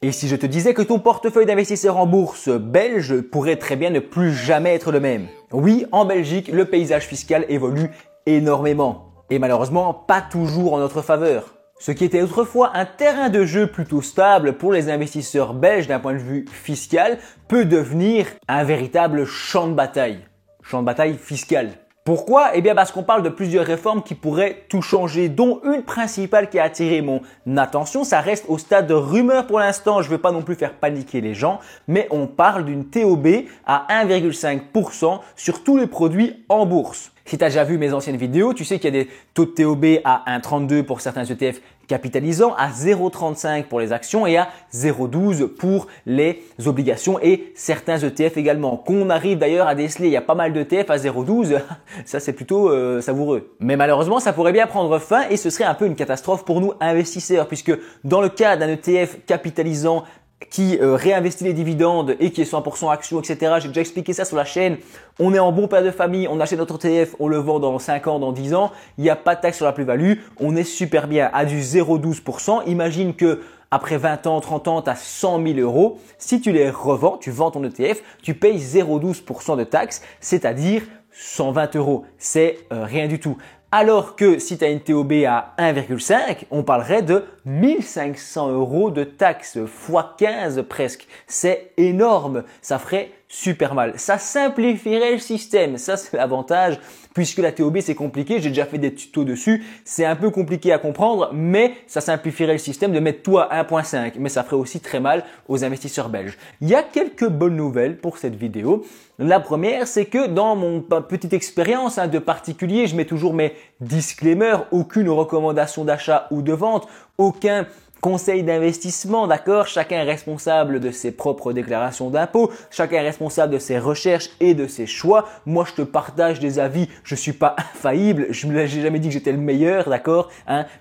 Et si je te disais que ton portefeuille d'investisseurs en bourse belge pourrait très bien ne plus jamais être le même? Oui, en Belgique, le paysage fiscal évolue énormément. Et malheureusement, pas toujours en notre faveur. Ce qui était autrefois un terrain de jeu plutôt stable pour les investisseurs belges d'un point de vue fiscal peut devenir un véritable champ de bataille. Champ de bataille fiscal. Pourquoi? Eh bien parce qu'on parle de plusieurs réformes qui pourraient tout changer, dont une principale qui a attiré mon attention. Ça reste au stade de rumeur pour l'instant, je ne veux pas non plus faire paniquer les gens, mais on parle d'une TOB à 1,5% sur tous les produits en bourse. Si tu as déjà vu mes anciennes vidéos, tu sais qu'il y a des taux de TOB à 1,32 pour certains ETF capitalisants, à 0,35 pour les actions et à 0,12 pour les obligations et certains ETF également, qu'on arrive d'ailleurs à déceler. Il y a pas mal d'ETF à 0,12, ça c'est plutôt savoureux. Mais malheureusement, ça pourrait bien prendre fin et ce serait un peu une catastrophe pour nous investisseurs puisque dans le cas d'un ETF capitalisant qui réinvestit les dividendes et qui est 100% action, etc. J'ai déjà expliqué ça sur la chaîne. On est en bon père de famille, on achète notre ETF, on le vend dans 5 ans, dans 10 ans. Il n'y a pas de taxe sur la plus-value. On est super bien à du 0,12%. Imagine que après 20 ans, 30 ans, tu as 100 000 euros. Si tu les revends, tu vends ton ETF, tu payes 0,12% de taxe, c'est-à-dire 120 euros. C'est rien du tout. Alors que si tu as une TOB à 1,5, on parlerait de 1500 euros de taxes, fois 15 presque. C'est énorme, ça ferait super mal. Ça simplifierait le système, ça c'est l'avantage. Puisque la TOB c'est compliqué, j'ai déjà fait des tutos dessus, c'est un peu compliqué à comprendre, mais ça simplifierait le système de mettre tout à 1,5, mais ça ferait aussi très mal aux investisseurs belges. Il y a quelques bonnes nouvelles pour cette vidéo. La première, c'est que dans mon petite expérience de particulier, je mets toujours mes disclaimers, aucune recommandation d'achat ou de vente, aucun conseil d'investissement, d'accord? Chacun est responsable de ses propres déclarations d'impôts, chacun est responsable de ses recherches et de ses choix. Moi, je te partage des avis, je suis pas infaillible, j'ai jamais dit que j'étais le meilleur, d'accord?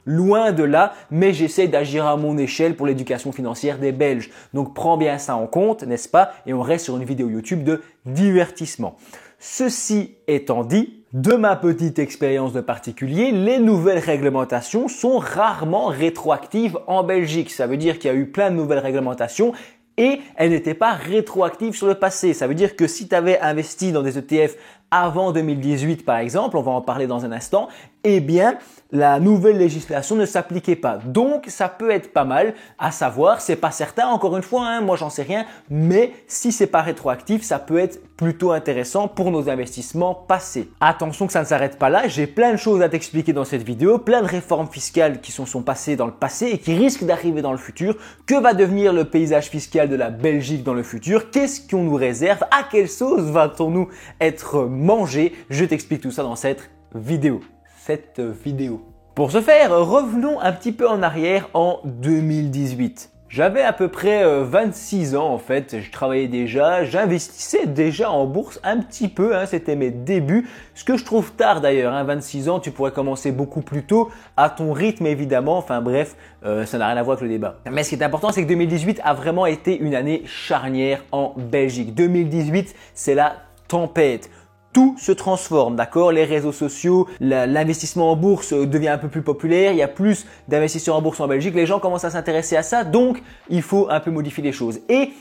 Loin de là, mais j'essaie d'agir à mon échelle pour l'éducation financière des Belges. Donc, prends bien ça en compte, n'est-ce pas? Et on reste sur une vidéo YouTube de divertissement. Ceci étant dit, de ma petite expérience de particulier, les nouvelles réglementations sont rarement rétroactives en Belgique. Ça veut dire qu'il y a eu plein de nouvelles réglementations et elles n'étaient pas rétroactives sur le passé. Ça veut dire que si tu avais investi dans des ETF avant 2018 par exemple, on va en parler dans un instant, eh bien la nouvelle législation ne s'appliquait pas. Donc ça peut être pas mal à savoir, c'est pas certain encore une fois, moi j'en sais rien, mais si c'est pas rétroactif, ça peut être plutôt intéressant pour nos investissements passés. Attention que ça ne s'arrête pas là, j'ai plein de choses à t'expliquer dans cette vidéo, plein de réformes fiscales qui sont passées dans le passé et qui risquent d'arriver dans le futur. Que va devenir le paysage fiscal de la Belgique dans le futur? Qu'est-ce qu'on nous réserve? À quelle sauce va-t-on être mangé? Je t'explique tout ça dans cette vidéo. Pour ce faire, revenons un petit peu en arrière en 2018. J'avais à peu près 26 ans en fait, je travaillais déjà, j'investissais déjà en bourse un petit peu, c'était mes débuts. Ce que je trouve tard d'ailleurs, 26 ans, tu pourrais commencer beaucoup plus tôt, à ton rythme évidemment, enfin bref, ça n'a rien à voir avec le débat. Mais ce qui est important, c'est que 2018 a vraiment été une année charnière en Belgique. 2018, c'est la tempête. Tout se transforme, d'accord? Les réseaux sociaux, l'investissement en bourse devient un peu plus populaire, il y a plus d'investisseurs en bourse en Belgique, les gens commencent à s'intéresser à ça, donc il faut un peu modifier les choses. Et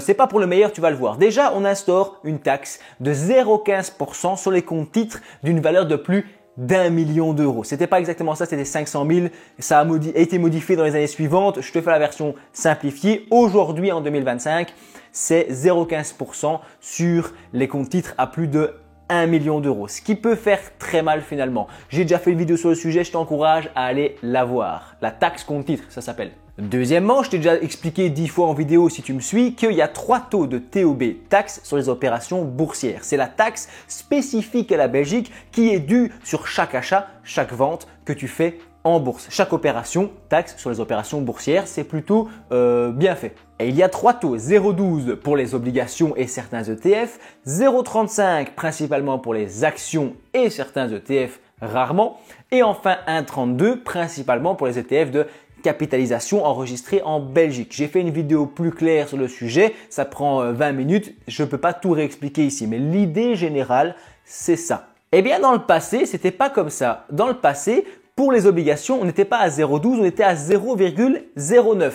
c'est pas pour le meilleur, tu vas le voir. Déjà, on instaure une taxe de 0,15% sur les comptes titres d'une valeur de plus d'1 million d'euros. C'était pas exactement ça, c'était 500 000. Ça a été modifié dans les années suivantes. Je te fais la version simplifiée. Aujourd'hui, en 2025, c'est 0,15% sur les comptes titres à plus de 1 million d'euros, ce qui peut faire très mal finalement. J'ai déjà fait une vidéo sur le sujet, je t'encourage à aller la voir. La taxe compte titre, ça s'appelle. Deuxièmement, je t'ai déjà expliqué 10 fois en vidéo si tu me suis qu'il y a 3 taux de TOB, taxe sur les opérations boursières. C'est la taxe spécifique à la Belgique qui est due sur chaque achat, chaque vente que tu fais en bourse. Chaque opération, taxe sur les opérations boursières, c'est plutôt bien fait. Et il y a 3 taux, 0,12 pour les obligations et certains ETF, 0,35 principalement pour les actions et certains ETF rarement, et enfin 1,32 principalement pour les ETF de capitalisation enregistrée en Belgique. J'ai fait une vidéo plus claire sur le sujet, ça prend 20 minutes, je ne peux pas tout réexpliquer ici, mais l'idée générale, c'est ça. Eh bien dans le passé, c'était pas comme ça. Dans le passé, pour les obligations, on n'était pas à 0,12, on était à 0,09.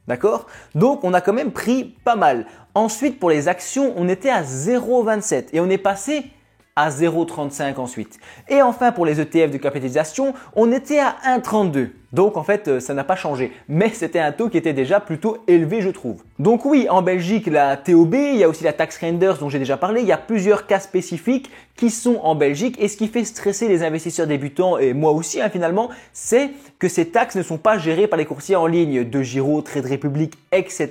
D'accord? Donc on a quand même pris pas mal. Ensuite pour les actions, on était à 0,27 et on est passé à 0,35 ensuite. Et enfin pour les ETF de capitalisation, on était à 1,32. Donc en fait ça n'a pas changé, mais c'était un taux qui était déjà plutôt élevé je trouve. Donc oui, en Belgique la TOB, il y a aussi la taxe Renders dont j'ai déjà parlé, il y a plusieurs cas spécifiques qui sont en Belgique et ce qui fait stresser les investisseurs débutants et moi aussi finalement, c'est que ces taxes ne sont pas gérées par les courtiers en ligne de Giro, Trade Republic, etc.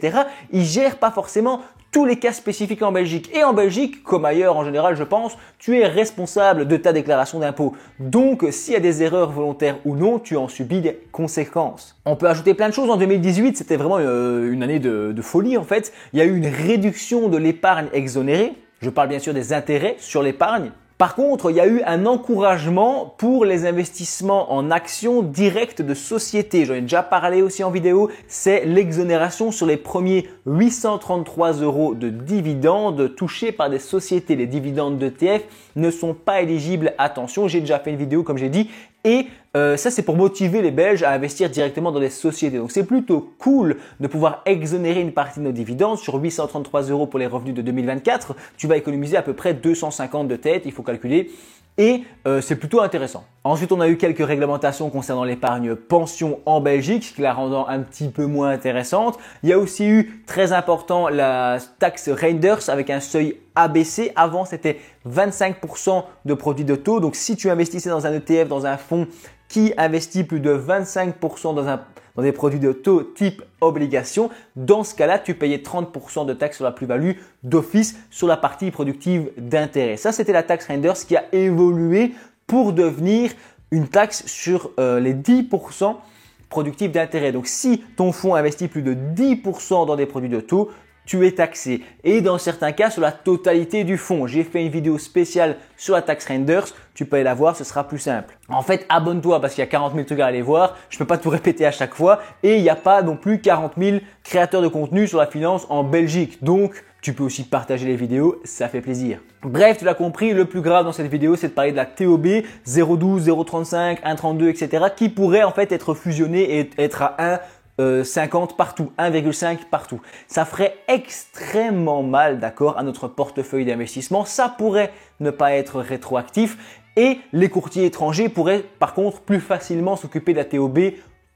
Ils gèrent pas forcément tous les cas spécifiques en Belgique. Et en Belgique, comme ailleurs en général je pense, tu es responsable de ta déclaration d'impôt. Donc s'il y a des erreurs volontaires ou non, tu en subis des conséquences. On peut ajouter plein de choses. En 2018, c'était vraiment une année de folie en fait. Il y a eu une réduction de l'épargne exonérée. Je parle bien sûr des intérêts sur l'épargne. Par contre, il y a eu un encouragement pour les investissements en actions directes de sociétés. J'en ai déjà parlé aussi en vidéo. C'est l'exonération sur les premiers 833 € de dividendes touchés par des sociétés. Les dividendes d'ETF ne sont pas éligibles. Attention, j'ai déjà fait une vidéo comme j'ai dit. Et ça, c'est pour motiver les Belges à investir directement dans des sociétés. Donc, c'est plutôt cool de pouvoir exonérer une partie de nos dividendes. Sur 833 € pour les revenus de 2024, tu vas économiser à peu près 250 de tête, il faut calculer. Et c'est plutôt intéressant. Ensuite, on a eu quelques réglementations concernant l'épargne pension en Belgique, ce qui la rendant un petit peu moins intéressante. Il y a aussi eu, très important, la taxe Renders avec un seuil abaissé. Avant, c'était 25% de produits de taux. Donc, si tu investissais dans un ETF, dans un fonds qui investit plus de 25% dans des produits de taux type obligation, dans ce cas-là, tu payais 30% de taxe sur la plus-value d'office sur la partie productive d'intérêt. Ça, c'était la taxe Renders qui a évolué pour devenir une taxe sur les 10% productifs d'intérêt. Donc, si ton fonds investit plus de 10% dans des produits de taux, tu es taxé. Et dans certains cas, sur la totalité du fonds. J'ai fait une vidéo spéciale sur la taxe Renders. Tu peux aller la voir, ce sera plus simple. En fait, abonne-toi parce qu'il y a 40 000 trucs à aller voir. Je ne peux pas tout répéter à chaque fois. Et il n'y a pas non plus 40 000 créateurs de contenu sur la finance en Belgique. Donc, tu peux aussi partager les vidéos, ça fait plaisir. Bref, tu l'as compris, le plus grave dans cette vidéo, c'est de parler de la TOB 0,12, 0,35, 1,32, etc. qui pourrait en fait être fusionnée et être à 1,50 partout, 1,5 partout. Ça ferait extrêmement mal, d'accord, à notre portefeuille d'investissement. Ça pourrait ne pas être rétroactif et les courtiers étrangers pourraient par contre plus facilement s'occuper de la TOB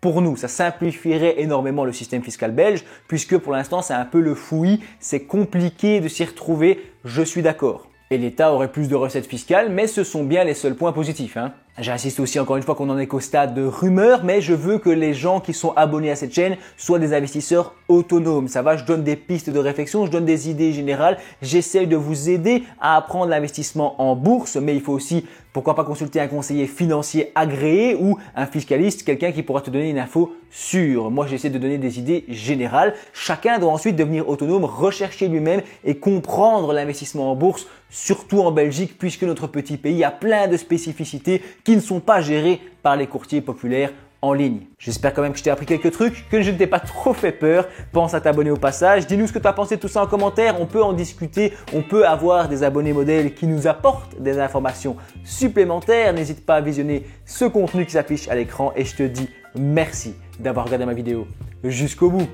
pour nous. Ça simplifierait énormément le système fiscal belge puisque pour l'instant c'est un peu le fouillis, c'est compliqué de s'y retrouver, je suis d'accord. Et l'État aurait plus de recettes fiscales, mais ce sont bien les seuls points positifs. J'insiste aussi encore une fois qu'on en est qu'au stade de rumeur, mais je veux que les gens qui sont abonnés à cette chaîne soient des investisseurs autonomes. Ça va, je donne des pistes de réflexion, je donne des idées générales, j'essaie de vous aider à apprendre l'investissement en bourse, mais il faut aussi, pourquoi pas consulter un conseiller financier agréé ou un fiscaliste, quelqu'un qui pourra te donner une info sûre. Moi, j'essaie de donner des idées générales. Chacun doit ensuite devenir autonome, rechercher lui-même et comprendre l'investissement en bourse, surtout en Belgique, puisque notre petit pays a plein de spécificités qui ne sont pas gérées par les courtiers populaires en ligne. J'espère quand même que je t'ai appris quelques trucs, que je ne t'ai pas trop fait peur. Pense à t'abonner au passage. Dis-nous ce que tu as pensé de tout ça en commentaire. On peut en discuter. On peut avoir des abonnés modèles qui nous apportent des informations supplémentaires. N'hésite pas à visionner ce contenu qui s'affiche à l'écran et je te dis merci d'avoir regardé ma vidéo jusqu'au bout.